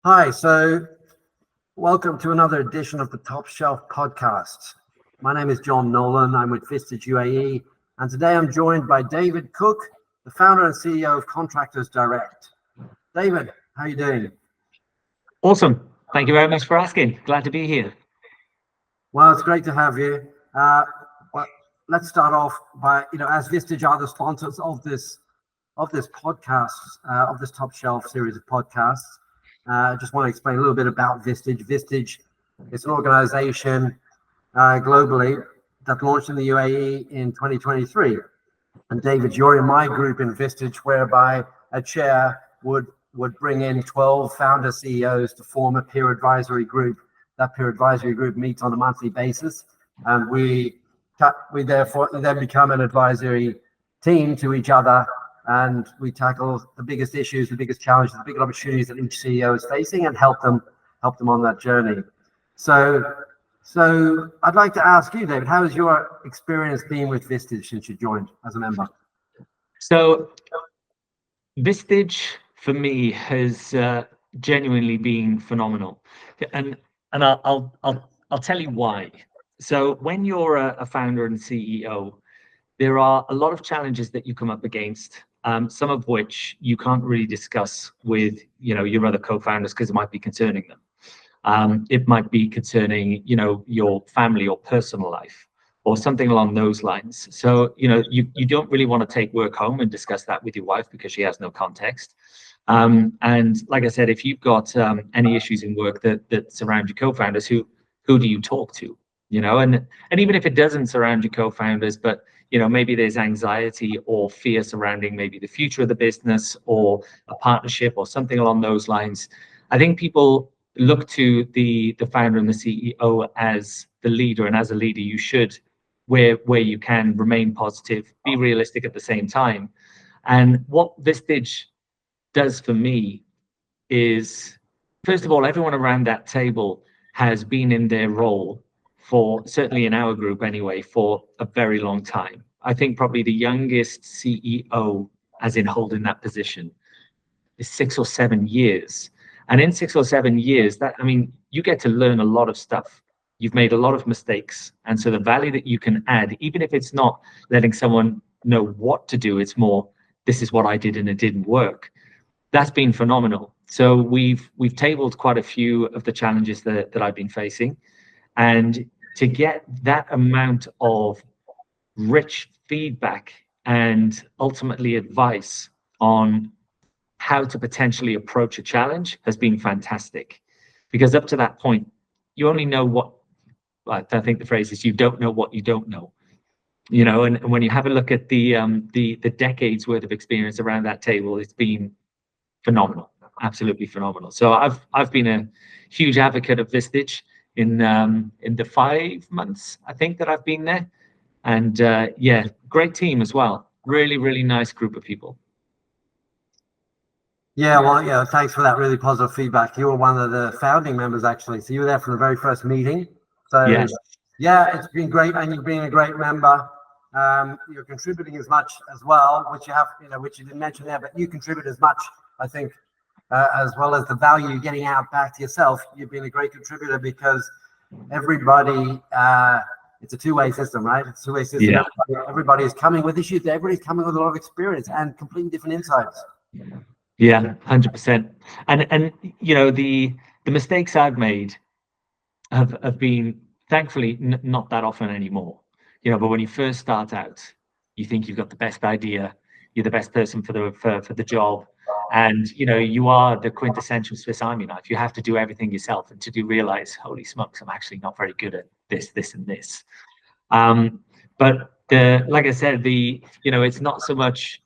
Hi, so welcome to another edition of the Top Shelf podcast. My name is John Nolan. I'm with Vistage UAE, and today I'm joined by David Cook, the founder and CEO of Contractors.Direct. David, how are you doing? Awesome. Thank you very much for asking. Glad to be here. Well, it's great to have you. Well, let's start off by, as Vistage are the sponsors of this podcast, of this Top Shelf series of podcasts. I just want to explain a little bit about Vistage. Vistage is an organization globally that launched in the UAE in 2023. And David, you're in my group in Vistage, whereby a chair would bring in 12 founder CEOs to form a peer advisory group. That peer advisory group meets on a monthly basis, and we therefore then become an advisory team to each other, and we tackle the biggest issues, the biggest challenges, the biggest opportunities that each CEO is facing, and help them on that journey. So I'd like to ask you, David, how has your experience been with Vistage since you joined as a member? So Vistage for me has genuinely been phenomenal, and I'll tell you why. So when you're a founder and CEO, there are a lot of challenges that you come up against. Some of which you can't really discuss with your other co-founders because it might be concerning them. It might be concerning your family or personal life or something along those lines. So you don't really want to take work home and discuss that with your wife because she has no context. And like I said, if you've got any issues in work that surround your co-founders, who do you talk to? And even if it doesn't surround your co-founders, but maybe there's anxiety or fear surrounding maybe the future of the business or a partnership or something along those lines. I think people look to the founder and the CEO as the leader, and as a leader, you should, where you can, remain positive, be realistic at the same time. And what Vistage does for me is, first of all, everyone around that table has been in their role for, certainly in our group anyway, for a very long time. I think probably the youngest CEO, as in holding that position, is 6 or 7 years. And in 6 or 7 years, you get to learn a lot of stuff. You've made a lot of mistakes. And so the value that you can add, even if it's not letting someone know what to do, it's more, this is what I did and it didn't work. That's been phenomenal. So we've tabled quite a few of the challenges that I've been facing. And to get that amount of rich feedback and ultimately advice on how to potentially approach a challenge has been fantastic. Because up to that point, you only know what, I think the phrase is, you don't know what you don't know. And when you have a look at the decades worth of experience around that table, it's been phenomenal, absolutely phenomenal. So I've been a huge advocate of Vistage in the 5 months I think that I've been there, and great team as well. Really, really nice group of people. Yeah, thanks for that really positive feedback. You were one of the founding members, actually, so you were there from the very first meeting. So Yes. Yeah, it's been great, and you've been a great member. You're contributing as much as well, which you didn't mention there, but you contribute as much, I think, as well as the value you're getting out back to yourself. You've been a great contributor because everybody, it's a two-way system, right? It's a two-way system. Yeah. Everybody is coming with issues. Everybody's coming with a lot of experience and completely different insights. Yeah, 100%. And the mistakes I've made have been, thankfully, not that often anymore. But when you first start out, you think you've got the best idea, you're the best person for the job, and you are the quintessential Swiss Army knife. You have to do everything yourself, and to realize, holy smokes, I'm actually not very good at this, and this. But like I said, it's not so much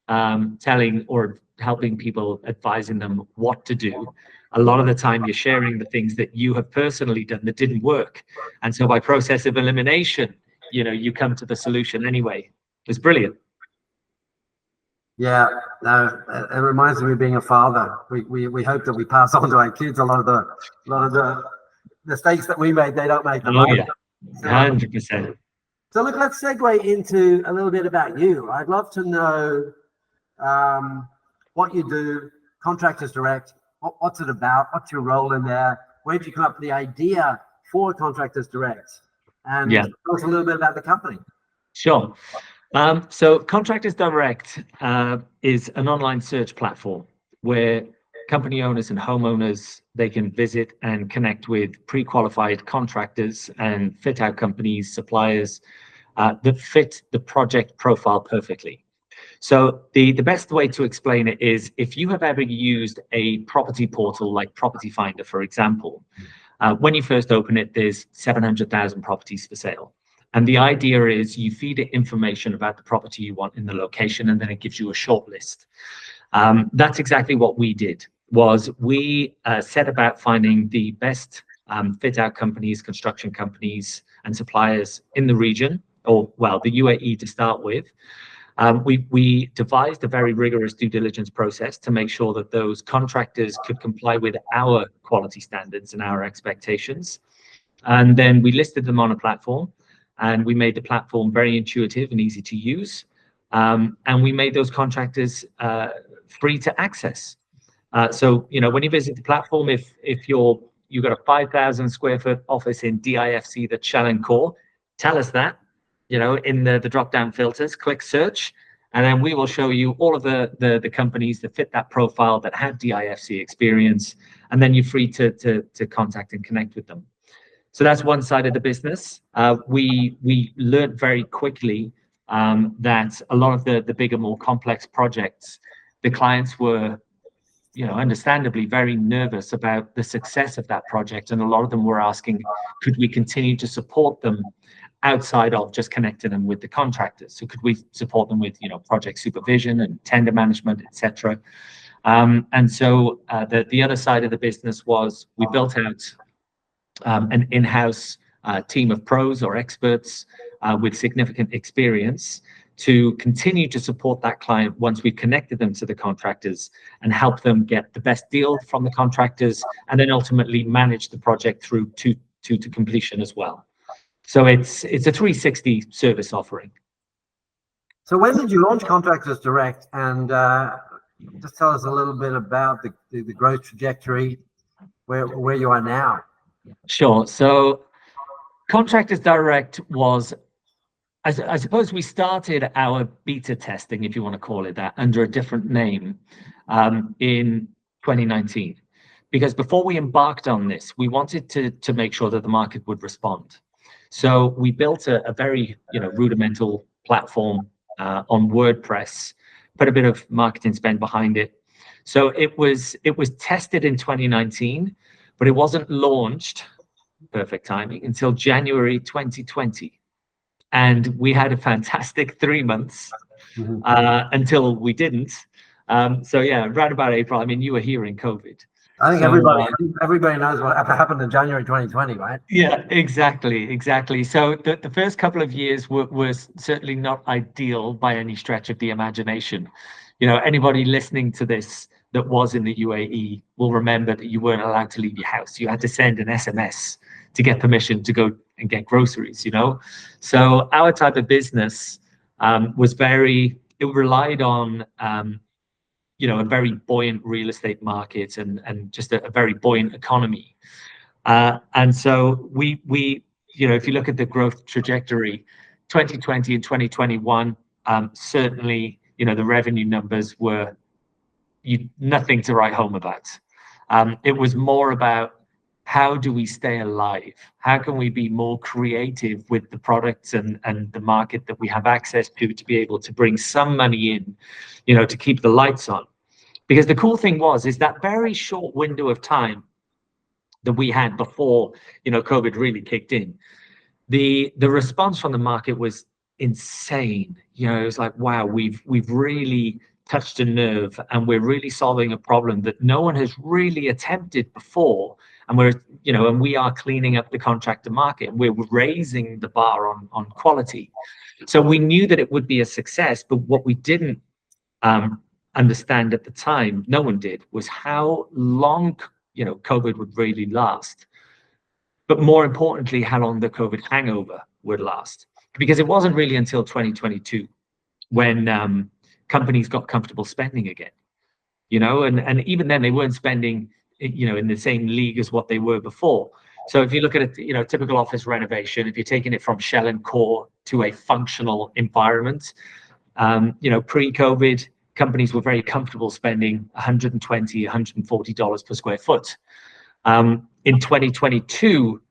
telling or helping people, advising them what to do. A lot of the time you're sharing the things that you have personally done that didn't work, and so by process of elimination, you come to the solution anyway. It's brilliant. Yeah, no, it reminds me of being a father. We hope that we pass on to our kids a lot of the mistakes that we made. They don't make them. Oh yeah, 100%. So look, let's segue into a little bit about you. I'd love to know what you do, Contractors Direct, What's it about? What's your role in there? Where did you come up with the idea for Contractors Direct? And Yeah, tell us a little bit about the company. sure. So Contractors.Direct is an online search platform where company owners and homeowners, they can visit and connect with pre-qualified contractors and fit out companies, suppliers that fit the project profile perfectly. So the best way to explain it is, if you have ever used a property portal like Property Finder, for example, when you first open it, there's 700,000 properties for sale. And the idea is you feed it information about the property you want in the location, and then it gives you a short list. That's exactly what we did. Was we set about finding the best fit out companies, construction companies, and suppliers in the region, or well, the UAE to start with. We devised a very rigorous due diligence process to make sure that those contractors could comply with our quality standards and our expectations. And then we listed them on a platform, and we made the platform very intuitive and easy to use. And we made those contractors free to access. So, when you visit the platform, if you've got a 5,000 square foot office in DIFC, that's Shell and Core, tell us that, in the drop-down filters, click search, and then we will show you all of the companies that fit that profile, that have DIFC experience, and then you're free to contact and connect with them. So that's one side of the business. We learned very quickly that a lot of the bigger, more complex projects, the clients were, understandably very nervous about the success of that project, and a lot of them were asking, could we continue to support them outside of just connecting them with the contractors? So could we support them with, project supervision and tender management, etc. And so the other side of the business was we built out an in-house team of pros or experts with significant experience to continue to support that client once we connected them to the contractors, and help them get the best deal from the contractors, and then ultimately manage the project through to completion as well. So it's a 360 service offering. So when did you launch Contractors Direct? And just tell us a little bit about the growth trajectory, where you are now. Sure. So Contractors Direct was, I suppose we started our beta testing, if you want to call it that, under a different name in 2019. Because before we embarked on this, we wanted to make sure that the market would respond. So we built a very rudimental platform on WordPress, put a bit of marketing spend behind it. So it was tested in 2019, but it wasn't launched, perfect timing, until January 2020. And we had a fantastic 3 months until we didn't. So yeah, right about April. I mean, you were here in COVID. I think everybody knows what happened in January 2020, right? Yeah, exactly. So the first couple of years were certainly not ideal by any stretch of the imagination. Anybody listening to this that was in the UAE will remember that you weren't allowed to leave your house. You had to send an SMS to get permission to go and get groceries, So our type of business it relied on a very buoyant real estate market and just a very buoyant economy. And so we if you look at the growth trajectory, 2020 and 2021, certainly, the revenue numbers were nothing to write home about. It was more about, how do we stay alive? How can we be more creative with the products and the market that we have access to be able to bring some money in, to keep the lights on? Because the cool thing is that very short window of time that we had before, COVID really kicked in, the response from the market was insane. It was like, wow, we've really touched a nerve, and we're really solving a problem that no one has really attempted before. And we are cleaning up the contractor market. We're raising the bar on quality. So we knew that it would be a success, but what we didn't understand at the time, no one did, was how long COVID would really last. But more importantly, how long the COVID hangover would last. Because it wasn't really until 2022 when companies got comfortable spending again. And even then they weren't spending in the same league as what they were before. So if you look at a typical office renovation, if you're taking it from shell and core to a functional environment, pre-COVID, companies were very comfortable spending $120, $140 per square foot. In 2022,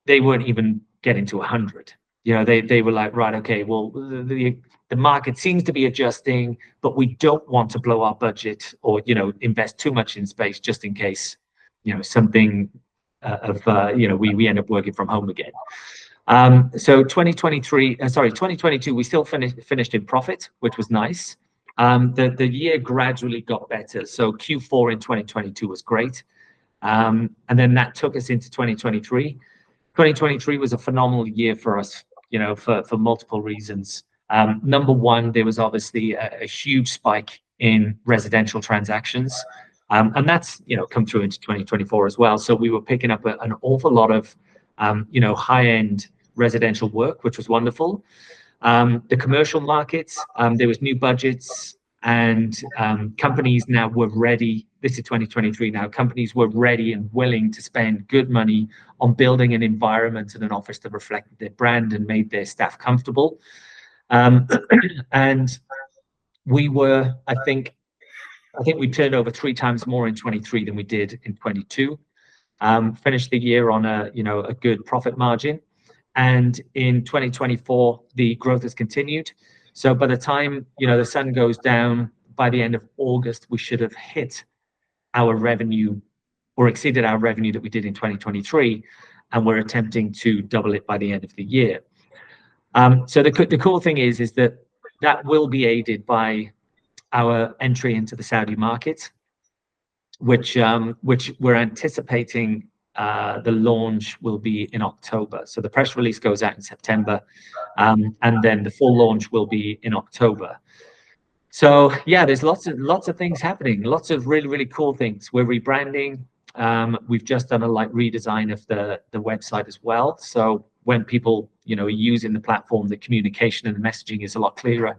they weren't even getting to 100. They were like, right, okay, well, the market seems to be adjusting, but we don't want to blow our budget or invest too much in space just in case something we end up working from home again. So 2022, we still finished in profit, which was nice. The year gradually got better. So Q4 in 2022 was great. And then that took us into 2023. 2023 was a phenomenal year for us, for multiple reasons. Number one, there was obviously a huge spike in residential transactions. And that's, come through into 2024 as well. So we were picking up an awful lot of, high-end residential work, which was wonderful. The commercial markets, there was new budgets, and companies now were ready. This is 2023 now. Companies were ready and willing to spend good money on building an environment and an office that reflected their brand and made their staff comfortable. And we were, I think we turned over 3 times more in 23 than we did in 22. Finished the year on a good profit margin. And in 2024, the growth has continued. So by the time, the sun goes down, by the end of August, we should have hit our revenue or exceeded our revenue that we did in 2023. And we're attempting to double it by the end of the year. So the cool thing is that will be aided by our entry into the Saudi market, which we're anticipating the launch will be in October. So the press release goes out in September, and then the full launch will be in October. So yeah, there's lots of things happening, lots of really, really cool things. We're rebranding. We've just done a redesign of the website as well. So when people are using the platform, the communication and the messaging is a lot clearer.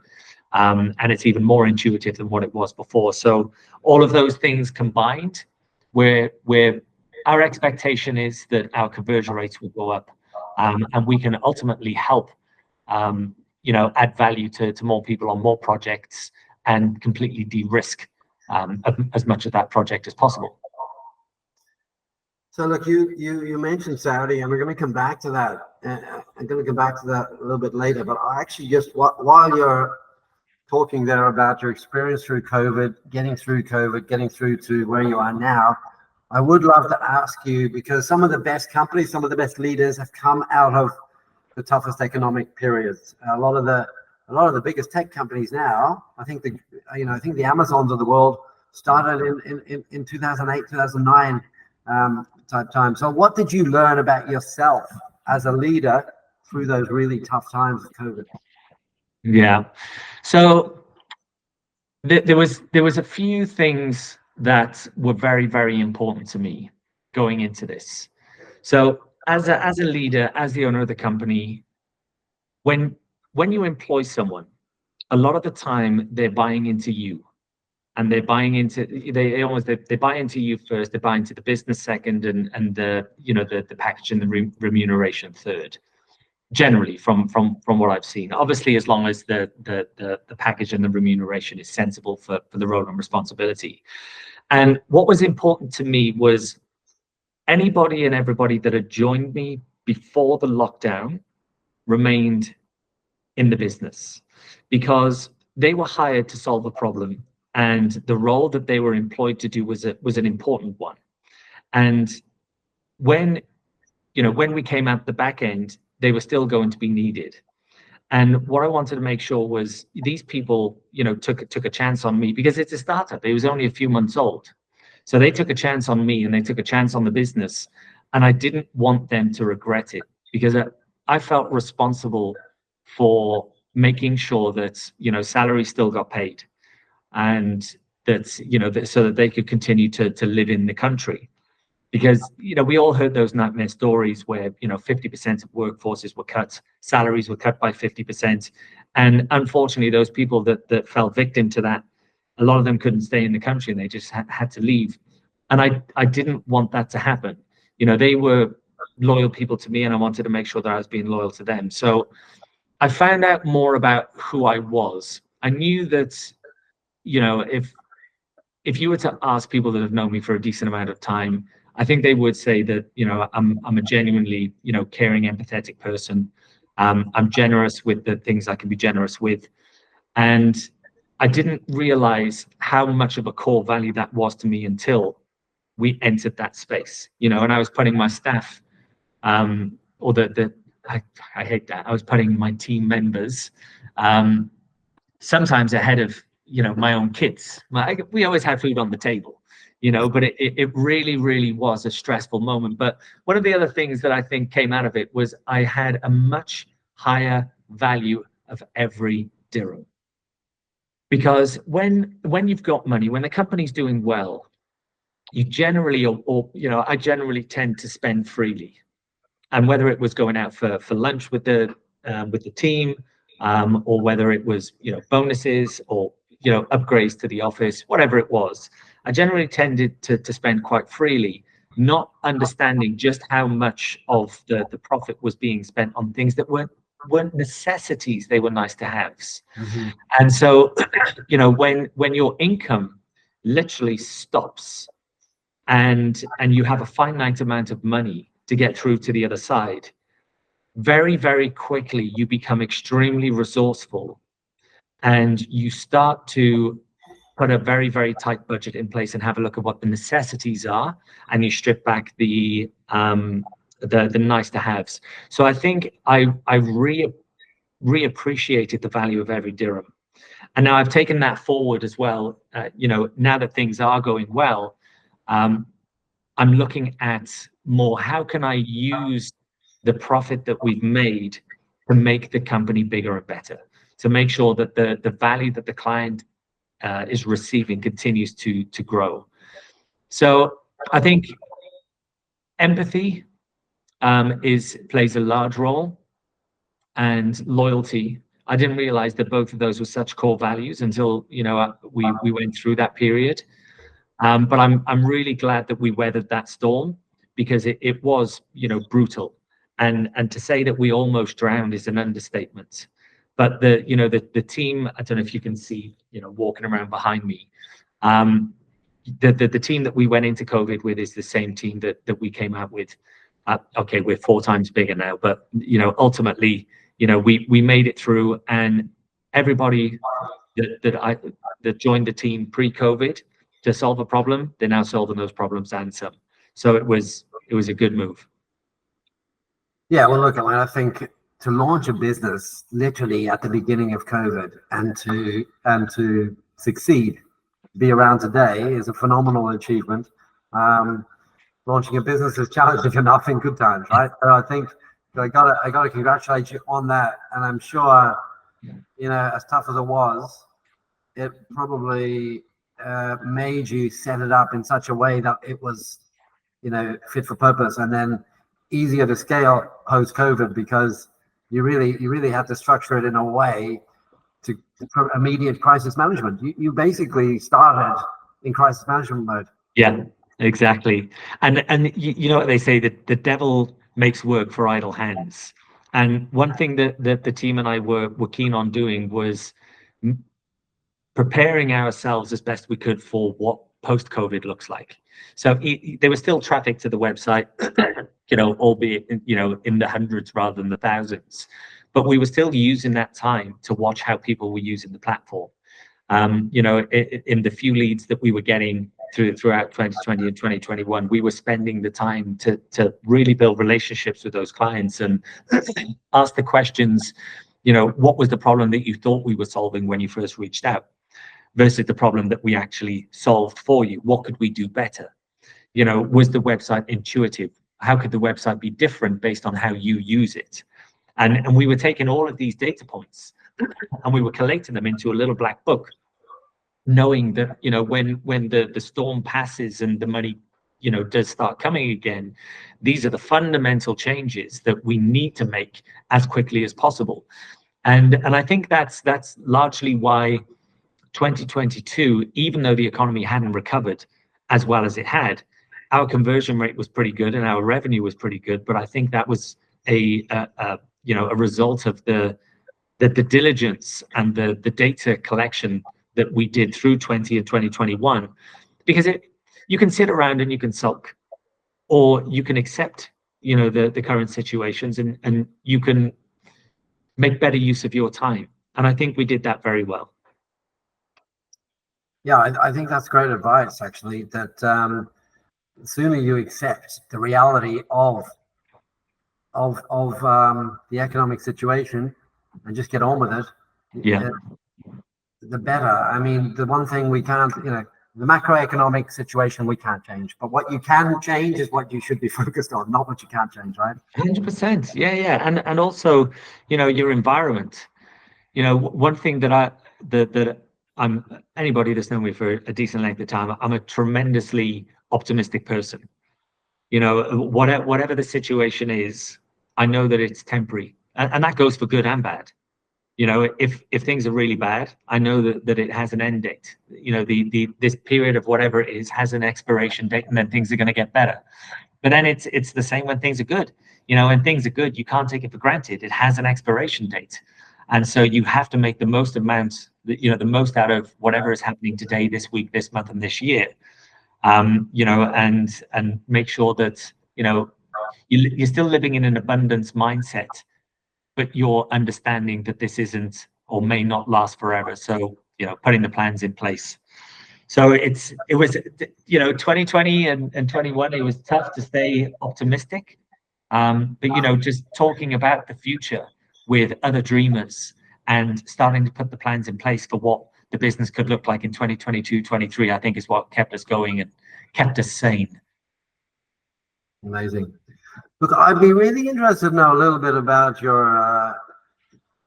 And it's even more intuitive than what it was before. So all of those things combined, where our expectation is that our conversion rates will go up, and we can ultimately help, add value to more people on more projects and completely de-risk as much of that project as possible. So look, you mentioned Saudi, and we're going to come back to that. I'm going to come back to that a little bit later. But I actually just while you're talking there about your experience through COVID, getting through to where you are now, I would love to ask you, because some of the best companies, some of the best leaders have come out of the toughest economic periods. A lot of the biggest tech companies now, I think the Amazons of the world started in 2008, 2009 type time. So what did you learn about yourself as a leader through those really tough times of COVID? Yeah. So there was a few things that were very, very important to me going into this. So as a leader, as the owner of the company, when you employ someone, a lot of the time they're buying into you, and they buy into you first. They buy into the business second, and the package and the remuneration third. Generally, from what I've seen, obviously, as long as the package and the remuneration is sensible for the role and responsibility. And what was important to me was anybody and everybody that had joined me before the lockdown remained in the business, because they were hired to solve a problem, and the role that they were employed to do was an important one. And when we came out the back end, they were still going to be needed. And what I wanted to make sure was these people, took a chance on me, because it's a startup. It was only a few months old. So they took a chance on me, and they took a chance on the business. And I didn't want them to regret it, because I felt responsible for making sure that, salaries still got paid, and that, so that they could continue to live in the country. Because, we all heard those nightmare stories where, 50% of workforces were cut, salaries were cut by 50%. And unfortunately, those people that fell victim to that, a lot of them couldn't stay in the country, and they just had to leave. And I didn't want that to happen. They were loyal people to me, and I wanted to make sure that I was being loyal to them. So I found out more about who I was. I knew that, if you were to ask people that have known me for a decent amount of time, I think they would say that, I'm a genuinely, caring, empathetic person. I'm generous with the things I can be generous with. And I didn't realize how much of a core value that was to me until we entered that space, and I was putting my staff, or I hate that. I was putting my team members, sometimes ahead of, my own kids. We always had food on the table, but it really, really was a stressful moment. But one of the other things that I think came out of it was I had a much higher value of every dirham. Because when you've got money, when the company's doing well, you generally, I generally tend to spend freely. And whether it was going out for lunch with the team, or whether it was, bonuses, or, upgrades to the office, whatever it was, I generally tended to spend quite freely, not understanding just how much of the profit was being spent on things that weren't necessities, they were nice to haves. Mm-hmm. And so, when your income literally stops, and you have a finite amount of money to get through to the other side, very, very quickly you become extremely resourceful, and you start to put a very, very tight budget in place and have a look at what the necessities are, and you strip back the nice to haves. So I think I reappreciated the value of every dirham. And now I've taken that forward as well. Now that things are going well, I'm looking at more, how can I use the profit that we've made to make the company bigger and better, to make sure that the value that the client is receiving continues to grow. So I think empathy plays a large role, and loyalty. I didn't realize that both of those were such core values until we went through that period. But I'm really glad that we weathered that storm, because it was, brutal, and to say that we almost drowned is an understatement. But the team, I don't know if you can see, walking around behind me, the team that we went into COVID with is the same team that we came out with. Okay, we're 4 times bigger now, but ultimately, we made it through, and everybody that joined the team pre-COVID to solve a problem, they're now solving those problems and some. So it was a good move. Yeah, well, look, I think to launch a business literally at the beginning of COVID and to succeed, be around today, is a phenomenal achievement. Launching a business is challenging enough in good times, right? So I think I gotta congratulate you on that, and I'm sure, as tough as it was, it probably made you set it up in such a way that it was, fit for purpose, and then easier to scale post COVID, because you really had to structure it in a way for immediate crisis management. You basically started in crisis management mode. Yeah, exactly. And you know what they say, that the devil makes work for idle hands. And one thing that the team and I were keen on doing was preparing ourselves as best we could for what post-COVID looks like. So there was still traffic to the website, albeit in the hundreds rather than the thousands, but we were still using that time to watch how people were using the platform. In the few leads that we were getting throughout 2020 and 2021, we were spending the time to really build relationships with those clients and ask the questions, what was the problem that you thought we were solving when you first reached out, versus the problem that we actually solved for you? What could we do better? Was the website intuitive? How could the website be different based on how you use it? And we were taking all of these data points and we were collating them into a little black book, knowing that, when the storm passes and the money, does start coming again, these are the fundamental changes that we need to make as quickly as possible. And I think that's largely why 2022, even though the economy hadn't recovered, as well as it had. Our conversion rate was pretty good and our revenue was pretty good, but I think that was a result of the diligence and the data collection that we did through 20 and 2021, because you can sit around and you can sulk, or you can accept the current situations, and you can make better use of your time. And I think we did that very well. Yeah, I think that's great advice, actually, that the sooner you accept the reality of the economic situation and just get on with it, Yeah, the better. I mean, the one thing we can't, the macroeconomic situation we can't change, but what you can change is what you should be focused on, not what you can't change, right? 100%. Yeah. And also, your environment. One thing that I'm anybody that's known me for a decent length of time, I'm a tremendously optimistic person. Whatever the situation is, I know that it's temporary, and that goes for good and bad. If things are really bad, I know that it has an end date. This period of whatever it is has an expiration date, and then things are going to get better. But then it's the same when things are good. When things are good, you can't take it for granted. It has an expiration date, and so you have to make the most the most out of whatever is happening today, this week, this month, and this year. And make sure that you're still living in an abundance mindset, but you're understanding that this isn't or may not last forever. So, putting the plans in place. So it was 2020 and 21, it was tough to stay optimistic. But just talking about the future with other dreamers and starting to put the plans in place for what the business could look like in 2022, 23, I think is what kept us going and kept us sane. Amazing. Look, I'd be really interested to know a little bit about your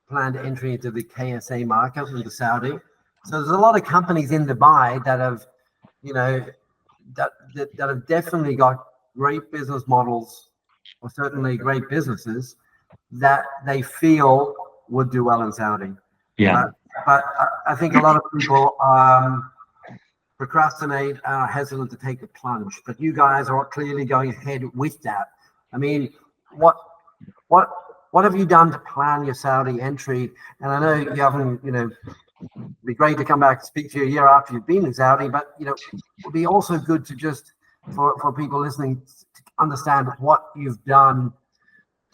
planned entry into the KSA market into Saudi. So there's a lot of companies in Dubai that have, that have definitely got great business models, or certainly great businesses that they feel would do well in Saudi. Yeah. But I think a lot of people procrastinate, are hesitant to take the plunge. But you guys are clearly going ahead with that. I mean, what have you done to plan your Saudi entry? And I know you haven't, it'd be great to come back and speak to you a year after you've been in Saudi, but it would be also good to just for people listening to understand what you've done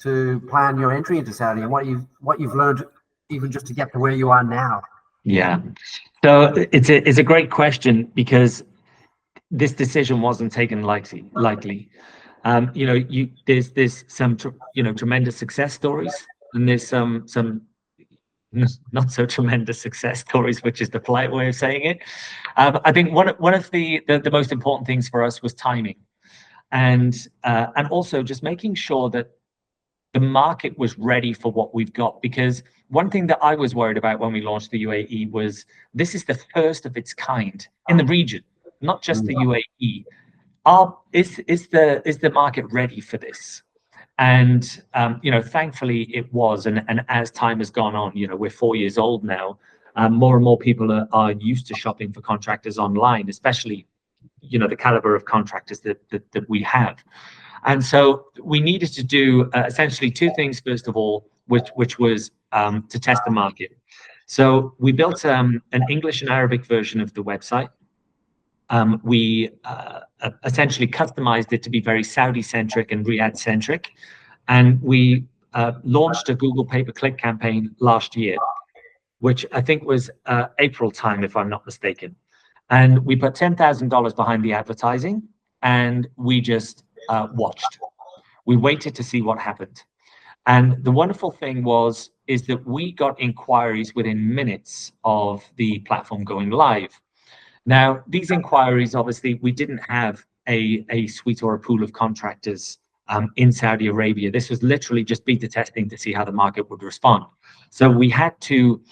to plan your entry into Saudi and what you've learned even just to get to where you are now. Yeah. So it's a great question, because this decision wasn't taken lightly. There's some tremendous success stories, and there's some not so tremendous success stories, which is the polite way of saying it. I think one of the most important things for us was timing, and also just making sure that the market was ready for what we've got. Because one thing that I was worried about when we launched the UAE was this is the first of its kind in the region, not just the UAE. Is the market ready for this? And thankfully it was. And as time has gone on, we're 4 years old now. More and more people are used to shopping for contractors online, especially the caliber of contractors that we have. And so we needed to do essentially two things. First of all, which was to test the market. So we built an English and Arabic version of the website. We essentially customized it to be very Saudi-centric and Riyadh-centric. And we launched a Google pay-per-click campaign last year, which I think was April time, if I'm not mistaken. And we put $10,000 behind the advertising, and we just watched. We waited to see what happened. And the wonderful thing is that we got inquiries within minutes of the platform going live. Now, these inquiries, obviously, we didn't have a suite or a pool of contractors in Saudi Arabia. This was literally just beta testing to see how the market would respond. So we had to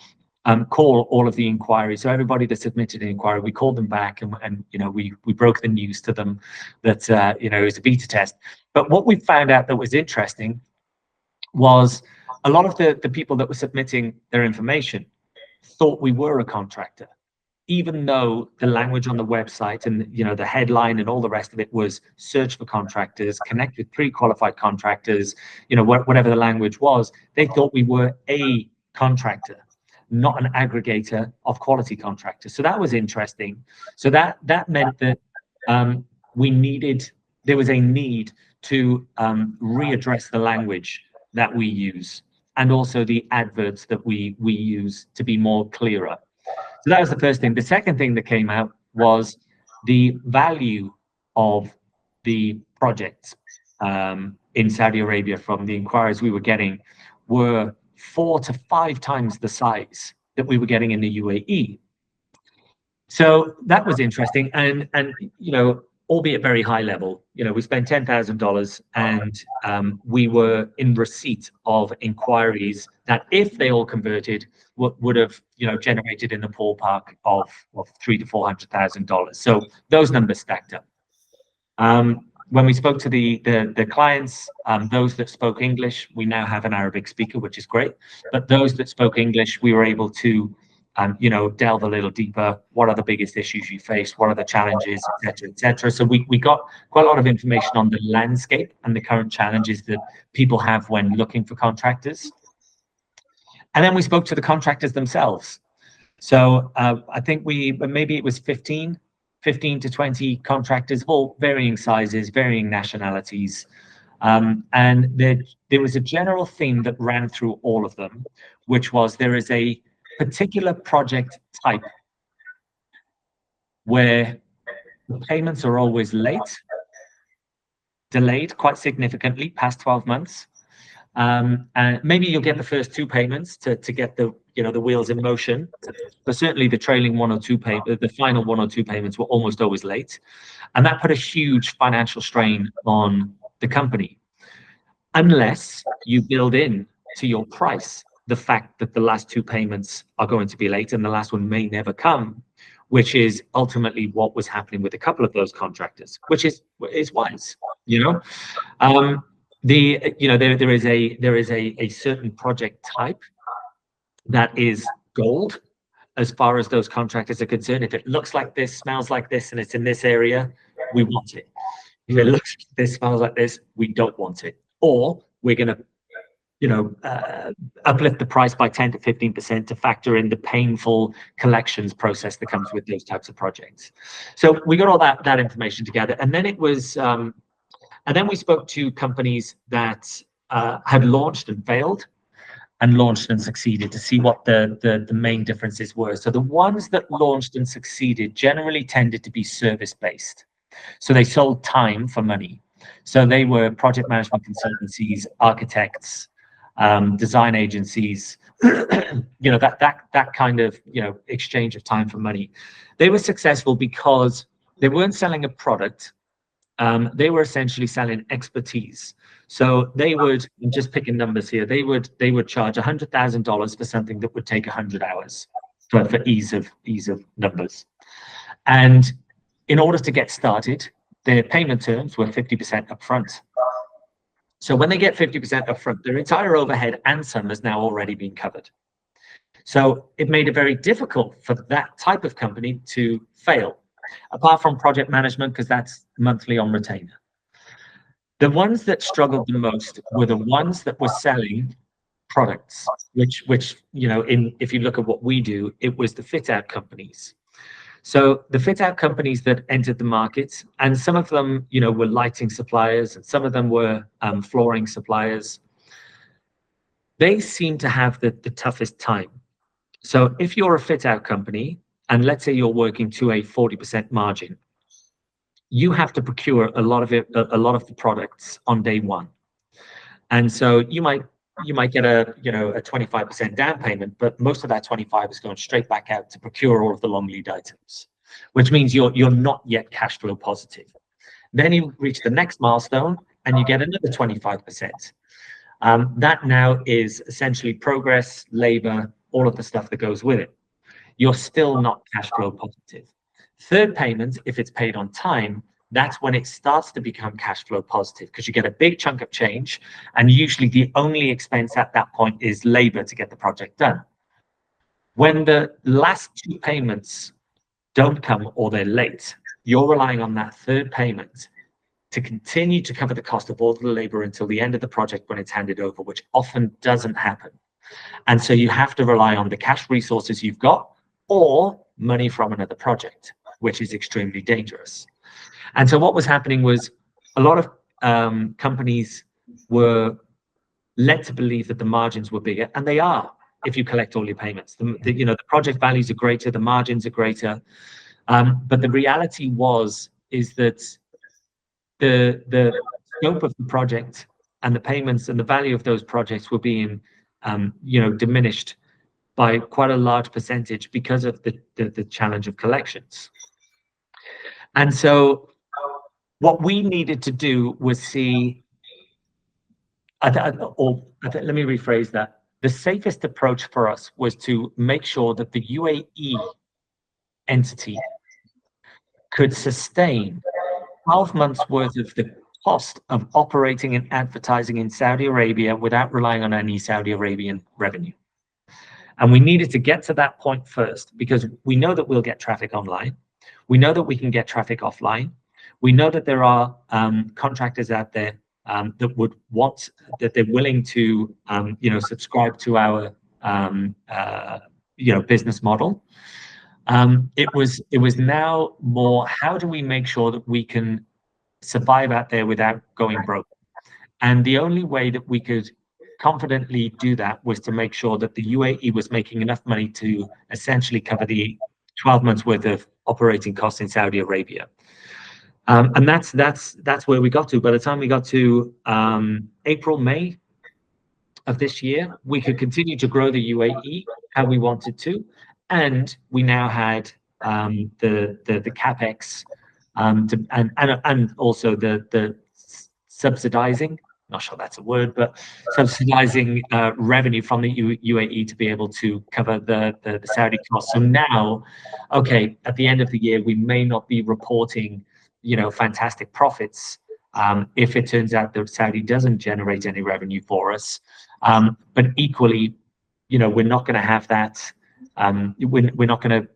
call all of the inquiries. So everybody that submitted an inquiry, we called them back, and we broke the news to them that it was a beta test. But what we found out that was interesting was a lot of the people that were submitting their information thought we were a contractor. even though the language on the website and the headline and all the rest of it was search for contractors, connect with pre-qualified contractors, whatever the language was, they thought we were a contractor, not an aggregator of quality contractors. So that was interesting. So that meant that there was a need to readdress the language that we use, and also the adverts that we use to be more clearer. So that was the first thing. The second thing that came out was the value of the projects in Saudi Arabia from the inquiries we were getting were 4 to 5 times the size that we were getting in the UAE. So that was interesting, and albeit very high level. We spent $10,000, and we were in receipt of inquiries that, if they all converted, would have generated in the ballpark of $300,000 to $400,000. So those numbers stacked up. When we spoke to the clients, those that spoke English, we now have an Arabic speaker, which is great. But those that spoke English, we were able to delve a little deeper. What are the biggest issues you face? What are the challenges, et cetera, et cetera. So we got quite a lot of information on the landscape and the current challenges that people have when looking for contractors. And then we spoke to the contractors themselves. So I think maybe it was 15 to 20 contractors of all varying sizes, varying nationalities. And there was a general theme that ran through all of them, which was there is a particular project type where the payments are always late, delayed quite significantly past 12 months. And maybe you'll get the first 2 payments to get the wheels in motion, but certainly the trailing 1 or 2 the final 1 or 2 payments were almost always late, and that put a huge financial strain on the company, unless you build in to your price the fact that the last 2 payments are going to be late and the last one may never come, which is ultimately what was happening with a couple of those contractors, which is wise. There is a certain project type that is gold as far as those contractors are concerned. If it looks like this, smells like this, and it's in this area, we want it. If it looks like this, smells like this, we don't want it. Or we're going to uplift the price by 10 to 15% to factor in the painful collections process that comes with those types of projects. So we got all that information together, and then it was, and then we spoke to companies that had launched and failed, and launched and succeeded, to see what the main differences were. So the ones that launched and succeeded generally tended to be service-based. So they sold time for money. So they were project management consultancies, architects, design agencies, that kind of exchange of time for money. They were successful because they weren't selling a product. They were essentially selling expertise. So they would, I'm just picking numbers here, they would charge $100,000 for something that would take 100 hours for ease of numbers. And in order to get started, their payment terms were 50% upfront. So when they get 50% upfront, their entire overhead and some has now already been covered. So it made it very difficult for that type of company to fail, apart from project management, because that's monthly on retainer. The ones that struggled the most were the ones that were selling products, which if you look at what we do, it was the fit out companies. So the fit out companies that entered the market, and some of them, were lighting suppliers, and some of them were flooring suppliers. They seem to have the toughest time. So if you're a fit out company, and let's say you're working to a 40% margin, you have to procure a lot of the products on day one. And so you might get a 25% down payment, but most of that 25 is going straight back out to procure all of the long lead items, which means you're not yet cash flow positive. Then you reach the next milestone and you get another 25%. That now is essentially progress, labor, all of the stuff that goes with it. You're still not cash flow positive. Third payment, if it's paid on time, that's when it starts to become cash flow positive, because you get a big chunk of change, and usually the only expense at that point is labor to get the project done. When the last 2 payments don't come or they're late, you're relying on that third payment to continue to cover the cost of all the labor until the end of the project when it's handed over, which often doesn't happen. And so you have to rely on the cash resources you've got or money from another project, which is extremely dangerous. And so what was happening was a lot of companies were led to believe that the margins were bigger, and they are if you collect all your payments. The project values are greater, the margins are greater, but the reality is that the scope of the project and the payments and the value of those projects were being diminished by quite a large percentage because of the challenge of collections. And so what we needed to do was see, let me rephrase that. The safest approach for us was to make sure that the UAE entity could sustain 12 months worth of the cost of operating and advertising in Saudi Arabia without relying on any Saudi Arabian revenue. And we needed to get to that point first, because we know that we'll get traffic online. We know that we can get traffic offline. We know that there are contractors out there that they're willing to subscribe to our business model. It was now more, how do we make sure that we can survive out there without going broke? And the only way that we could confidently do that was to make sure that the UAE was making enough money to essentially cover the 12 months worth of operating costs in Saudi Arabia. And that's where we got to. By the time we got to April, May of this year, we could continue to grow the UAE how we wanted to, and we now had the capex and also the subsidizing. Not sure that's a word, but subsidizing revenue from the UAE to be able to cover the Saudi costs. So now, okay, at the end of the year, we may not be reporting fantastic profits if it turns out that Saudi doesn't generate any revenue for us. But equally, we're not going to have that. We're not going to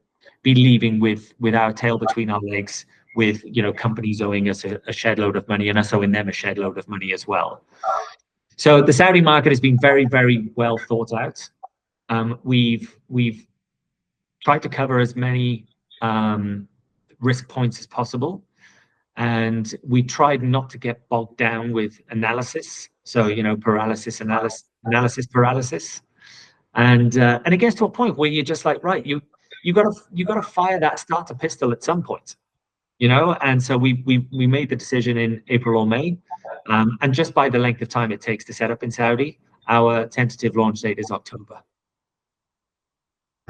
be leaving with our tail between our legs, with companies owing us a shed load of money and us owing them a shed load of money as well. So the Saudi market has been very, very well thought out. We've tried to cover as many risk points as possible. And we tried not to get bogged down with analysis. So, paralysis. And it gets to a point where you're just like, right, you got to fire that starter pistol at some point, And so we made the decision in April or May, and just by the length of time it takes to set up in Saudi, our tentative launch date is October.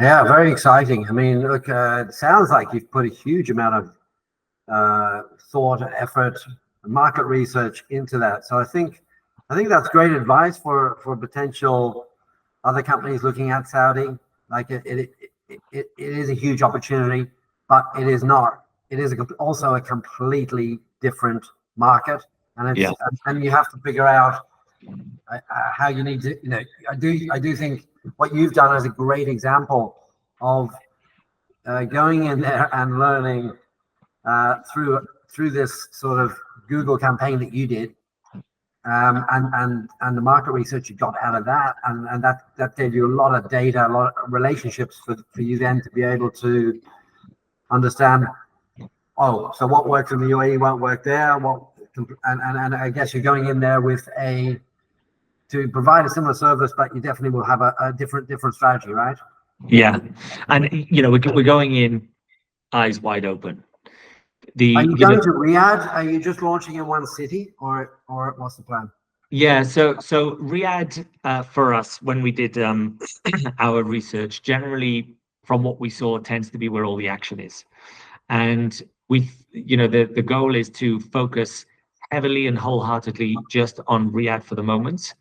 Yeah, very exciting. I mean, look, it sounds like you've put a huge amount of thought, effort, market research into that. So I think that's great advice for potential other companies looking at Saudi. Like it is a huge opportunity, but it is not. It is also a completely different market, and and you have to figure out how you need to. I do think what you've done is a great example of going in there and learning through this sort of Google campaign that you did, and the market research you got out of that, and that gave you a lot of data, a lot of relationships for you then to be able to understand. Oh, so what works in the UAE won't work there. And I guess you're going in there with to provide a similar service, but you definitely will have a different strategy, right? Yeah, and we're going in eyes wide open. Are you going to Riyadh? Are you just launching in one city, or what's the plan? Yeah, so Riyadh for us, when we did our research, generally from what we saw tends to be where all the action is, and the goal is to focus heavily and wholeheartedly just on Riyadh for the moment.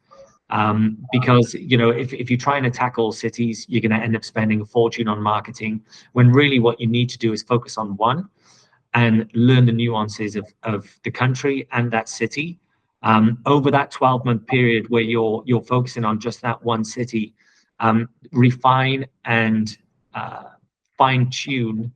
Because if you try and attack all cities, you're going to end up spending a fortune on marketing, when really what you need to do is focus on one and learn the nuances of the country and that city. Over that 12-month period where you're focusing on just that one city, refine and fine-tune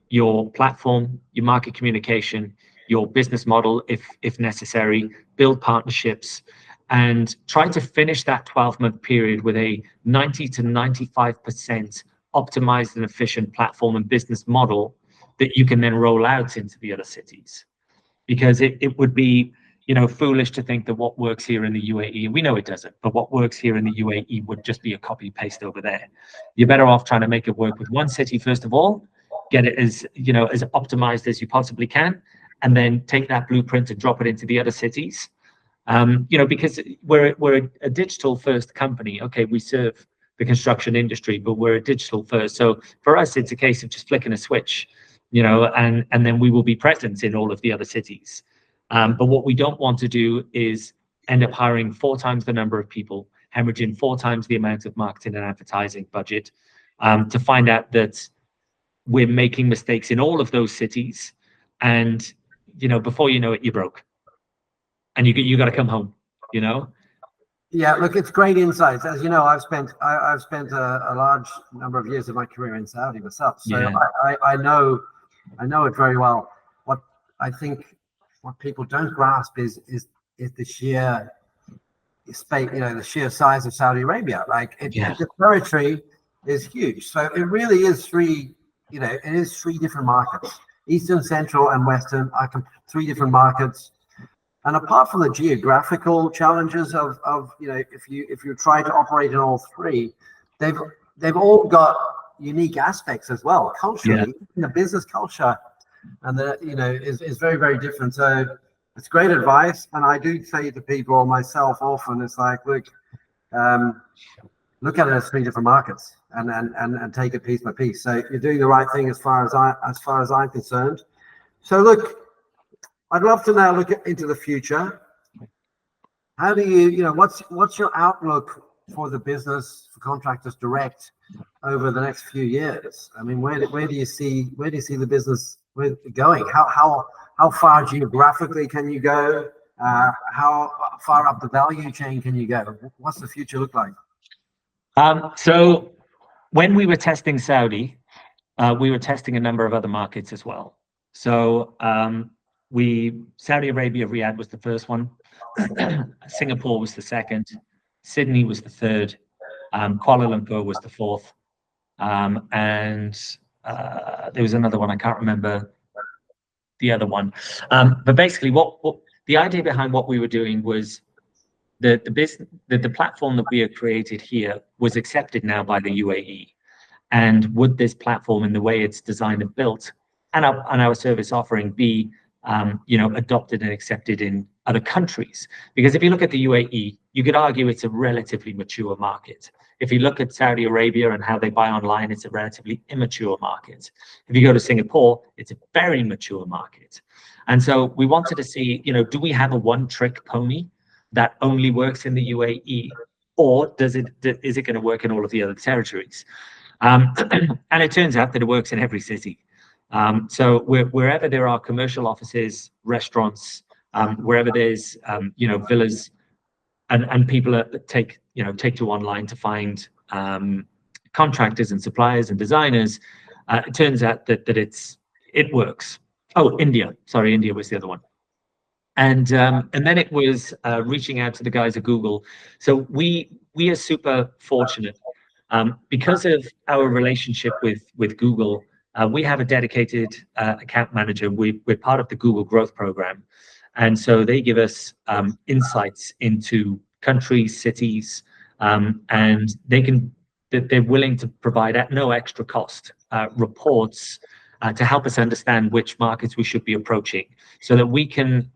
your platform, your market communication, your business model, if necessary, build partnerships, and try to finish that 12-month period with a 90 to 95% optimized and efficient platform and business model that you can then roll out into the other cities. Because it would be, foolish to think that what works here in the UAE, and we know it doesn't, but what works here in the UAE would just be a copy paste over there. You're better off trying to make it work with one city first of all, get it as optimized as you possibly can, and then take that blueprint and drop it into the other cities. Because we're a digital first company. Okay, we serve the construction industry, but we're a digital first. So for us, it's a case of just flicking a switch, and then we will be present in all of the other cities. But what we don't want to do is end up hiring 4 times the number of people, hemorrhaging 4 times the amount of marketing and advertising budget, to find out that we're making mistakes in all of those cities, and before you know it, you're broke, and you got to come home. Yeah, look, it's great insights. As you know, I've spent a large number of years of my career in Saudi myself, so yeah. I know it very well. What I think what people don't grasp is the sheer space, the sheer size of Saudi Arabia. Like the territory is huge. So it really is three different markets: Eastern, Central, and Western are 3 different markets. And apart from the geographical challenges of if you try to operate in all 3, they've all got unique aspects as well. Culturally, the business culture and is very, very different. So it's great advice. And I do say to people, myself often, it's like, look at it as 3 different markets and take it piece by piece. So you're doing the right thing as far as I'm concerned. So look, I'd love to now look into the future. How do you, what's your outlook for the business for Contractors.Direct over the next few years? I mean, where do you see the business going? How far geographically can you go? How far up the value chain can you go? What's the future look like? So when we were testing Saudi, we were testing a number of other markets as well. So Saudi Arabia, Riyadh was the first one. Singapore was the second. Sydney was the third. Kuala Lumpur was the fourth. And there was another one, I can't remember the other one. But basically, what the idea behind what we were doing was the platform that we had created here was accepted now by the UAE. And would this platform, in the way it's designed and built, and our service offering, be adopted and accepted in other countries? Because if you look at the UAE, you could argue it's a relatively mature market. If you look at Saudi Arabia and how they buy online, it's a relatively immature market. If you go to Singapore, it's a very mature market. And so we wanted to see, do we have a one-trick pony that only works in the UAE, or is it going to work in all of the other territories? And it turns out that it works in every city. So wherever there are commercial offices, restaurants, wherever there's villas, and people take to online to find contractors and suppliers and designers, it turns out that it works. Oh, India was the other one. And then it was reaching out to the guys at Google. So we are super fortunate because of our relationship with Google. We have a dedicated account manager. We're part of the Google Growth Program. And so they give us insights into countries, cities, and they're willing to provide at no extra cost reports to help us understand which markets we should be approaching, so that we can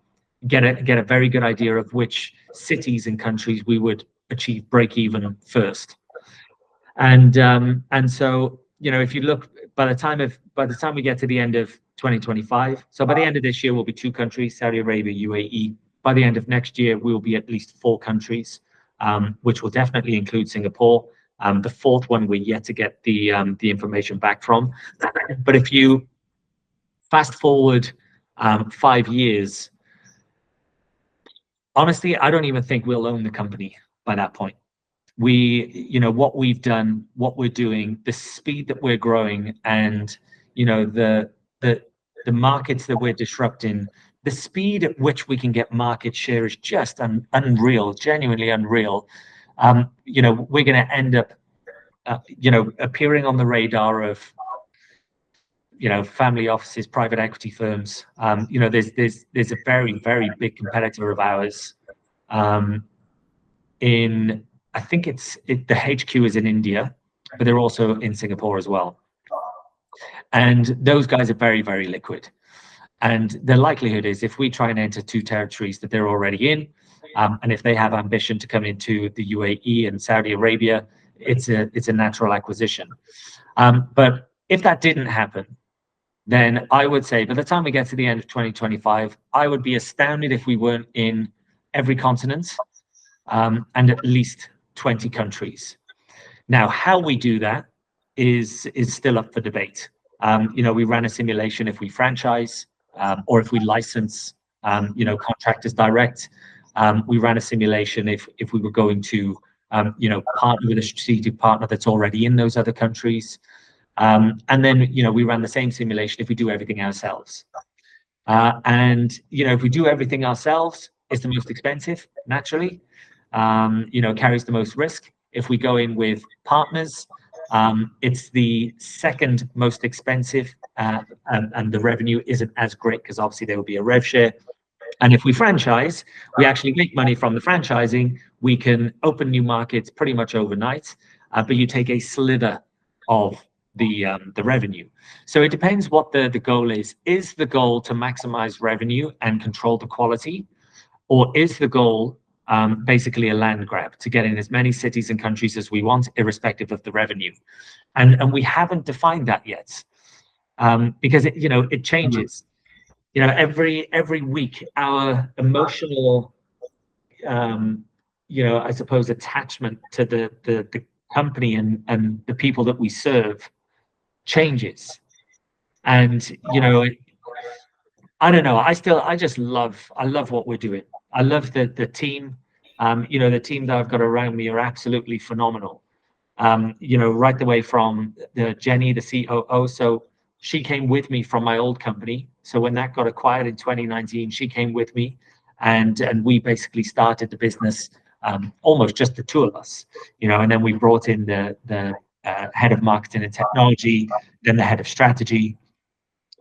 get a very good idea of which cities and countries we would achieve break even first. And so if you look, by the time we get to the end of 2025, so by the end of this year we'll be 2 countries, Saudi Arabia, UAE. By the end of next year we will be at least 4 countries, which will definitely include Singapore. The 4th one we're yet to get the information back from. But if you fast forward 5 years, honestly, I don't even think we'll own the company by that point. What we've done, what we're doing, the speed that we're growing, and the the markets that we're disrupting, the speed at which we can get market share is just unreal, genuinely unreal. We're going to end up, appearing on the radar of, family offices, private equity firms. There's a very, very big competitor of ours. I think the HQ is in India, but they're also in Singapore as well. And those guys are very, very liquid. And the likelihood is, if we try and enter two territories that they're already in, and if they have ambition to come into the UAE and Saudi Arabia, it's a natural acquisition. But if that didn't happen, then I would say by the time we get to the end of 2025, I would be astounded if we weren't in every continent, and at least 20 countries. Now, how we do that is still up for debate. We ran a simulation if we franchise, or if we license, Contractors.Direct. We ran a simulation if we were going to, partner with a strategic partner that's already in those other countries. And then, we ran the same simulation if we do everything ourselves. If we do everything ourselves, it's the most expensive, naturally. Carries the most risk. If we go in with partners, it's the second most expensive, and the revenue isn't as great because obviously there will be a rev share. And if we franchise, we actually make money from the franchising. We can open new markets pretty much overnight, but you take a sliver of the revenue. So it depends what the goal is. Is the goal to maximize revenue and control the quality, or is the goal basically a land grab to get in as many cities and countries as we want, irrespective of the revenue? And we haven't defined that yet, because it changes. Every week, our emotional, I suppose, attachment to the company and the people that we serve changes. And I don't know. I love what we're doing. I love the team. The team that I've got around me are absolutely phenomenal. Right the way from Jenny, the COO. So she came with me from my old company. So when that got acquired in 2019, she came with me, and we basically started the business, almost just the two of us. And then we brought in the head of marketing and technology, then the head of strategy.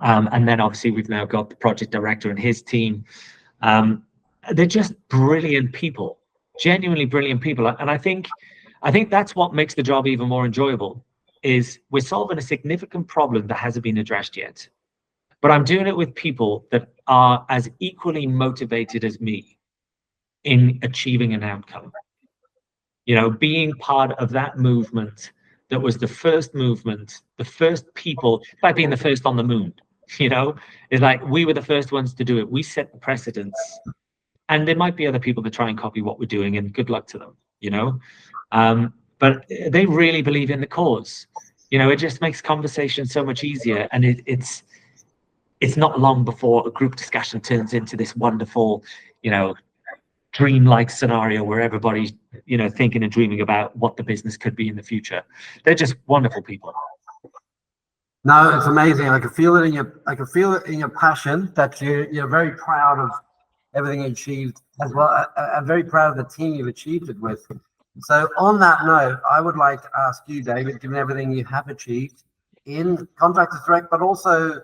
And then obviously we've now got the project director and his team. They're just brilliant people, genuinely brilliant people. And I think that's what makes the job even more enjoyable, is we're solving a significant problem that hasn't been addressed yet. But I'm doing it with people that are as equally motivated as me in achieving an outcome. Being part of that movement that was the first movement, the first people, like being the first on the moon, is like, we were the first ones to do it. We set the precedents. And there might be other people that try and copy what we're doing, and good luck to them, but they really believe in the cause. It just makes conversation so much easier. And it's not long before a group discussion turns into this wonderful, dreamlike scenario where everybody's, thinking and dreaming about what the business could be in the future. They're just wonderful people. No, it's amazing. I can feel it in your passion, that you're very proud of everything you achieved as well. I'm very proud of the team you've achieved it with. So on that note, I would like to ask you, David, given everything you have achieved in Contractors.Direct, but also,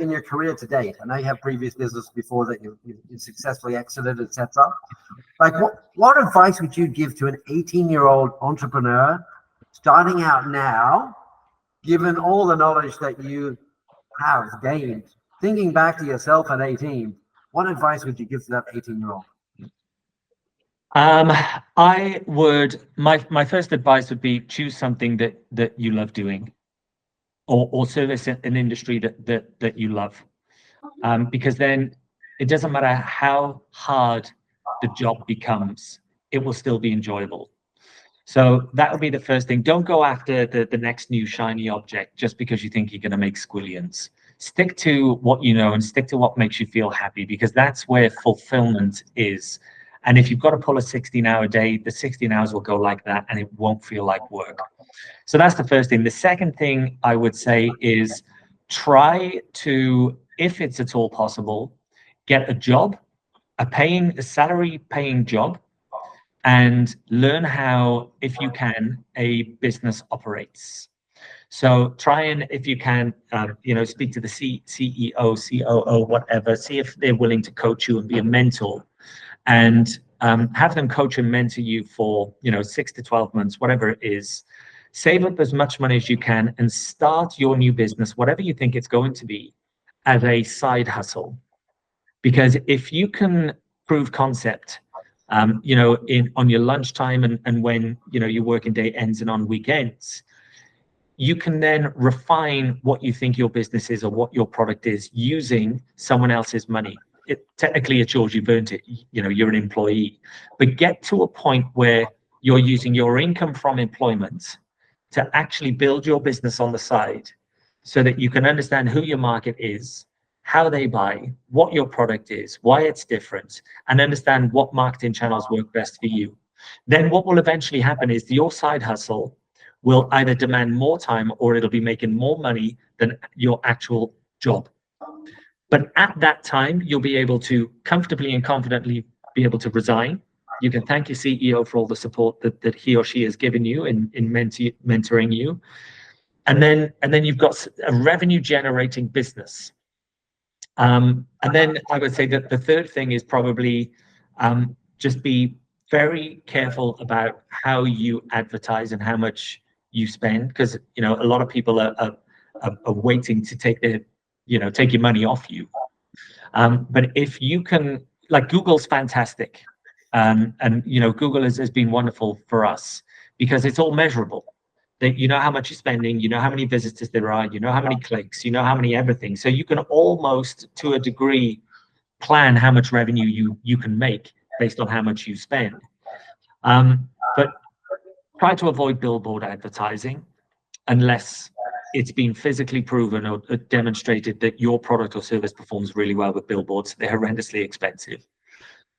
in your career to date. I know you have previous business before that you successfully exited, etc. Like, what advice would you give to an 18-year-old entrepreneur starting out now, given all the knowledge that you have gained? Thinking back to yourself at 18, what advice would you give to that 18-year-old? My first advice would be, choose something that you love doing, or service an industry that you love, because then it doesn't matter how hard the job becomes, it will still be enjoyable. So that would be the first thing. Don't go after the next new shiny object just because you think you're going to make squillions. Stick to what you know and stick to what makes you feel happy, because that's where fulfillment is. And if you've got to pull a 16-hour day, the 16 hours will go like that and it won't feel like work. So that's the first thing. The second thing I would say is, try to, if it's at all possible, get a job, a salary paying job, and learn how, if you can, a business operates. So try and, if you can, speak to the CEO, COO, whatever, see if they're willing to coach you and be a mentor, and have them coach and mentor you for 6 to 12 months, whatever it is. Save up as much money as you can and start your new business, whatever you think it's going to be, as a side hustle. Because if you can prove concept, on your lunchtime and when your working day ends and on weekends, you can then refine what you think your business is or what your product is using someone else's money. Technically, it's yours, you've earned it, you're an employee. But get to a point where you're using your income from employment to actually build your business on the side, so that you can understand who your market is, how they buy, what your product is, why it's different, and understand what marketing channels work best for you. Then what will eventually happen is your side hustle will either demand more time or it'll be making more money than your actual job. But at that time, you'll be able to comfortably and confidently be able to resign. You can thank your CEO for all the support that he or she has given you in mentoring you. And then you've got a revenue generating business. And then I would say that the third thing is probably just be very careful about how you advertise and how much you spend, because a lot of people are waiting to take your money off you. But if you can, like, Google's fantastic, and Google has been wonderful for us because it's all measurable. That how much you're spending, how many visitors there are, how many clicks, how many everything. So you can almost, to a degree, plan how much revenue you can make based on how much you spend. But try to avoid billboard advertising unless it's been physically proven or demonstrated that your product or service performs really well with billboards. They're horrendously expensive.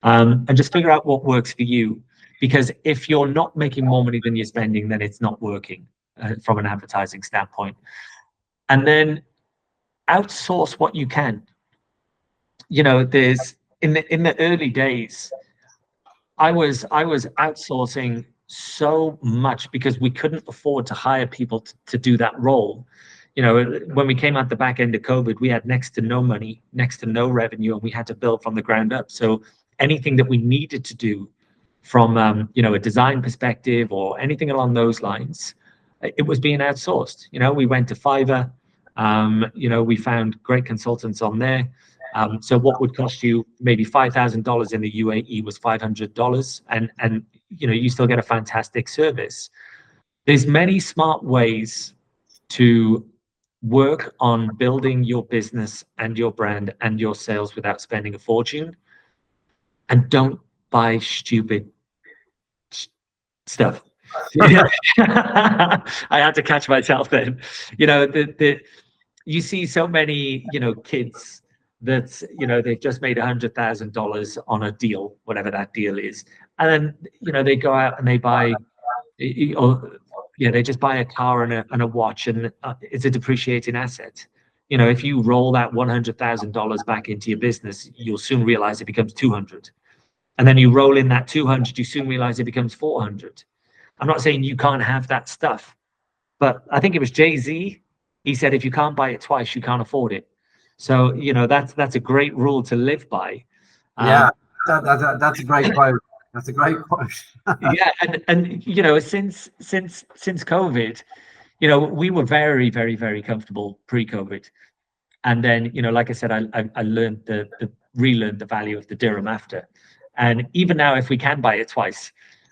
And just figure out what works for you. Because if you're not making more money than you're spending, then it's not working from an advertising standpoint. And then outsource what you can. There's in the early days, I was outsourcing so much because we couldn't afford to hire people to do that role. When we came out the back end of COVID, we had next to no money, next to no revenue, and we had to build from the ground up. So anything that we needed to do from a design perspective or anything along those lines, it was being outsourced. We went to Fiverr. We found great consultants on there. So what would cost you maybe $5,000 in the UAE was $500, and you still get a fantastic service. There's many smart ways to work on building your business and your brand and your sales without spending a fortune. And don't buy stupid stuff. I had to catch myself then. You see so many kids that they've just made $100,000 on a deal, whatever that deal is, and then they go out and they buy, they just buy a car and a watch, and it's a depreciating asset. If you roll that $100,000 back into your business, you'll soon realize it becomes 200. And then you roll in that 200, you soon realize it becomes 400. I'm not saying you can't have that stuff, but I think it was Jay-Z. He said, if you can't buy it twice, you can't afford it. So, that's a great rule to live by. Yeah, that's a great quote. That's a great quote. Yeah, and since COVID, we were very, very, very comfortable pre-COVID. And then, like I said, I learned relearned the value of the dirham after. And even now, if we can buy it twice,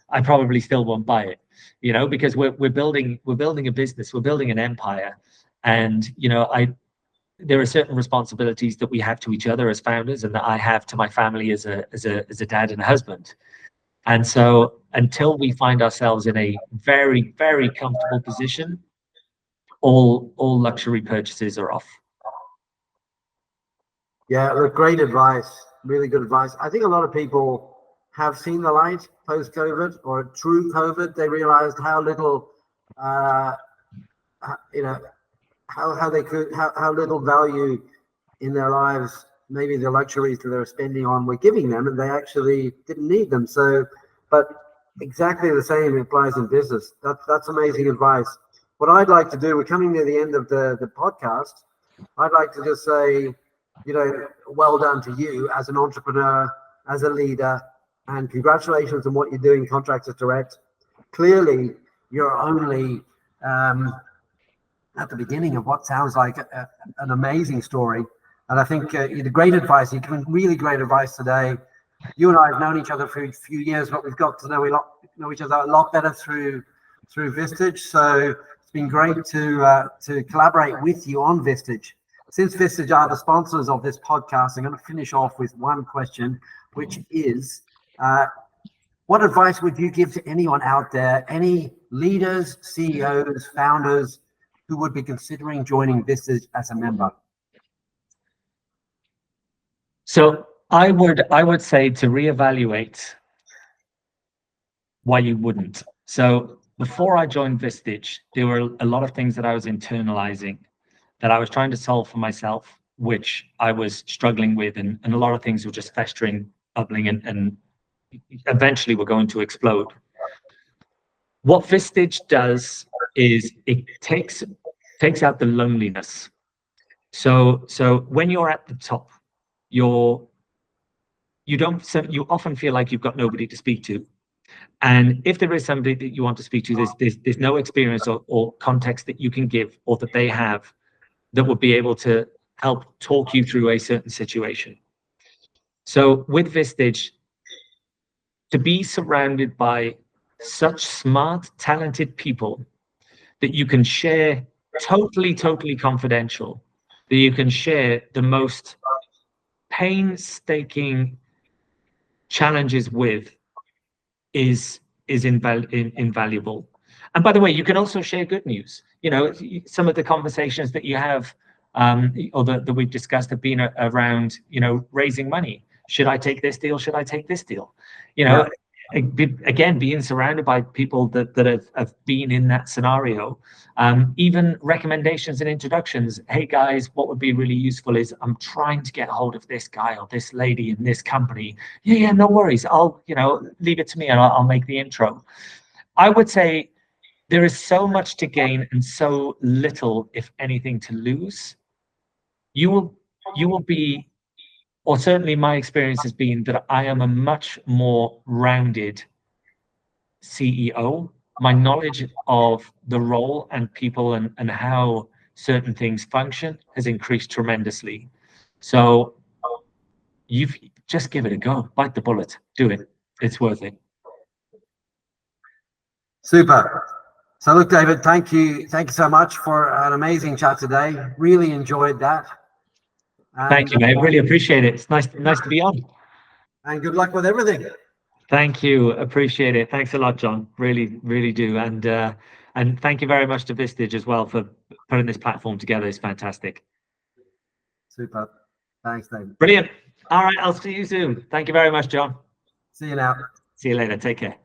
I probably still won't buy it, because we're building a business, we're building an empire, and there are certain responsibilities that we have to each other as founders, and that I have to my family as a dad and a husband. And so, until we find ourselves in a very, very comfortable position, all luxury purchases are off. Yeah, look, great advice. Really good advice. I think a lot of people have seen the light post-COVID or through COVID. They realized how little, how they could how little value in their lives, maybe the luxuries that they're spending on we're giving them, and they actually didn't need them. So, but exactly the same applies in business. That's amazing advice. What I'd like to do, we're coming near the end of the podcast. I'd like to just say, well done to you as an entrepreneur, as a leader, and congratulations on what you're doing, Contractors Direct. Clearly, you're only at the beginning of what sounds like an amazing story. And I think you had great advice. You've given really great advice today. You and I have known each other for a few years, but we've got to know each other a lot better through Vistage. So it's been great to collaborate with you on Vistage. Since Vistage are the sponsors of this podcast, I'm going to finish off with one question, which is, what advice would you give to anyone out there, any leaders, CEOs, founders who would be considering joining Vistage as a member? So I would say to reevaluate why you wouldn't. So before I joined Vistage, there were a lot of things that I was internalizing, that I was trying to solve for myself, which I was struggling with, and a lot of things were just festering, bubbling, and eventually were going to explode. What Vistage does is it takes out the loneliness. So when you're at the top, you often feel like you've got nobody to speak to. And if there is somebody that you want to speak to, there's no experience or context that you can give or that they have that would be able to help talk you through a certain situation. So with Vistage, to be surrounded by such smart, talented people that you can share totally confidential, that you can share the most painstaking challenges with, is invaluable. And by the way, you can also share good news. Some of the conversations that you have, or that we've discussed, have been around, raising money. Should I take this deal? Should I take this deal? Yeah. Again, being surrounded by people that have been in that scenario, even recommendations and introductions. Hey guys, what would be really useful is I'm trying to get a hold of this guy or this lady in this company. Yeah, no worries. I'll, leave it to me and I'll make the intro. I would say there is so much to gain and so little, if anything, to lose. You will be, or certainly my experience has been, that I am a much more rounded CEO. My knowledge of the role and people and how certain things function has increased tremendously. So you've just give it a go, bite the bullet, do it. It's worth it. Super. So look, David, thank you so much for an amazing chat today. Really enjoyed that. Thank you, mate. Really appreciate it. It's nice to be on. And good luck with everything. Thank you. Appreciate it. Thanks a lot, John. Really do. And thank you very much to Vistage as well for putting this platform together. It's fantastic. Super. Thanks, David. Brilliant. All right, I'll see you soon. Thank you very much, John. See you now. See you later. Take care.